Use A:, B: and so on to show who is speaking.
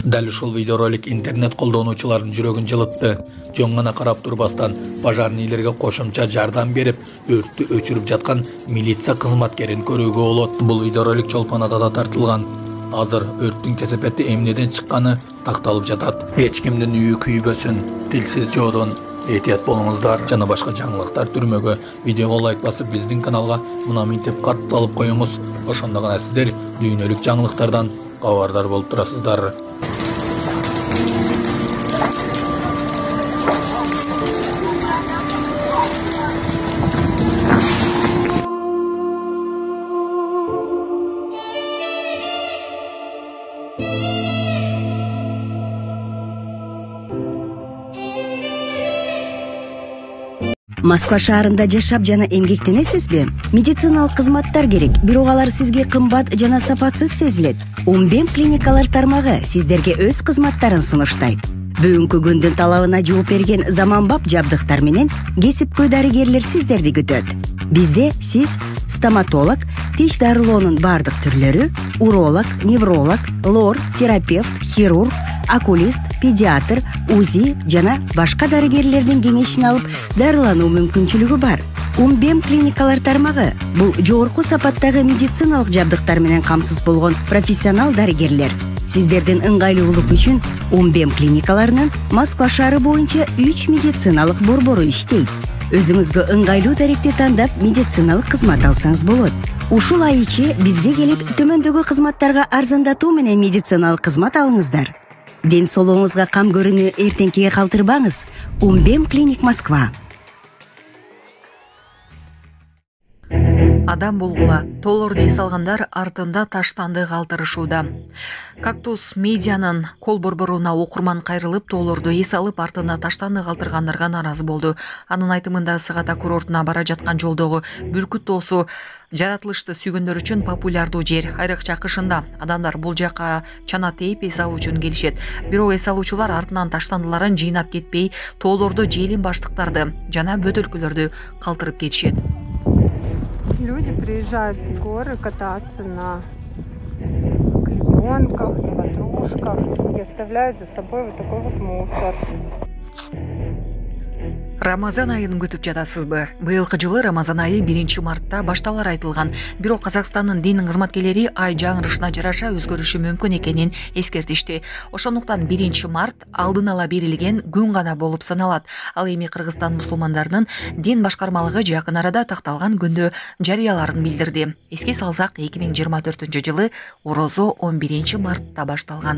A: Дәл ушул видеоролик интернет колдонуучулардын жүрөгүн жылытты. Жөн гана карап турбастан пожарныйлерге кошумча жардам берип, өрттү өчүрүп жаткан милиция кызматкерин көрүүгө болот. Бул видеоролик Чолпон Атада тартылган. Азыр өрттүн кесепети эмнеден чыкканы такталып жатат. Эч кимдин үйү күйбөсүн, тилсиз жоодон этият болуңуздар. Жана башка жаңылыктар түрмөгө видеого лайк басып биздин каналга мына минтип катталып коюңуз. Ошондо гана сиздер дүйнөлүк жаңылыктардан кабардар болуп турасыздар.
B: Москва шаарында жашап жана эмгектенесизби? Медициналык кызматтар керек, бирок алар сизге кымбат жана сапатсыз сезилет. Умбем клиникалар тармагы сиздерге өз кызматтарын сунуштайт. Бүгүнкү күндүн талабына жооп берген заманбап жабдыктар менен кесипкөй дарыгерлер сиздерди күтөт. Бизде сиз стоматолог, тиш дарылоонун бардык түрлөрү, уролог, невролог, лор, терапевт, хирург, окулист, педиатр, УЗИ жана башка дарыгерлердин кеңешин алып дарылануу мүмкүнчүлүгү бар. Умбем клиникалар тармагы бул жогорку сапаттагы медициналык жабдыктар менен камсыз болгон профессионал дарыгерлер. Сиздердин ыңгайлуулук үчүн Умбем клиникаларынын Москва шаары боюнча 3 медициналык борбору иштейт. Өзүңүзгө ыңгайлуу даректи тандап медициналык кызмат алсаңыз болот. Ушул ай ичи бизге келип төмөндөгү кызматтарга арзандатуу менен медициналык кызмат алыңыздар. Ден соолугуңузга кам көрүүнү эртеңкиге калтырбаңыз. Умбем клиник Москва.
C: Адам болгула тоолорду эс алгандар артында таштанды калтырышууда. Кактус медианын кол борборуна окурман кайрылып, тоолорду эс алып, артында таштанды калтыргандарга нааразы болду. Анын айтымында Сыгата курортуна бара жаткан жолдогу Бүркүт тоосу жаратылышты сүйгөндөр үчүн популярдуу жер. Айрыкча кышында адамдар бул жака чана тээп эс алуу үчүн келишет. Бирок эс алуучулар артынан таштандыларын жыйнап кетпей, тоолорду желин баштыктарды жана бөтөлкөлөрдү калтырып кетишет.
D: Люди приезжают в горы кататься на клеенках, на ватрушках и оставляют за собой вот такой вот мусор.
C: Рамазан айын күтүп жатасызбы? Быйылкы жылы Рамазан айы 1 мартта башталары айтылган. Бирок Казакстандын дин кызматкерлери ай жаңырышына жараша өзгөрүшү мүмкүн экенин эскертишти. Ошондуктан 1 март алдын ала берилген күн гана болуп саналат. Ал эми Кыргызстан мусулмандарынын дин башкармалыгы жакын арада такталган күндө жарыяларын билдирди. Эске салсак, 2024 жылы орозо 11 мартта башталган.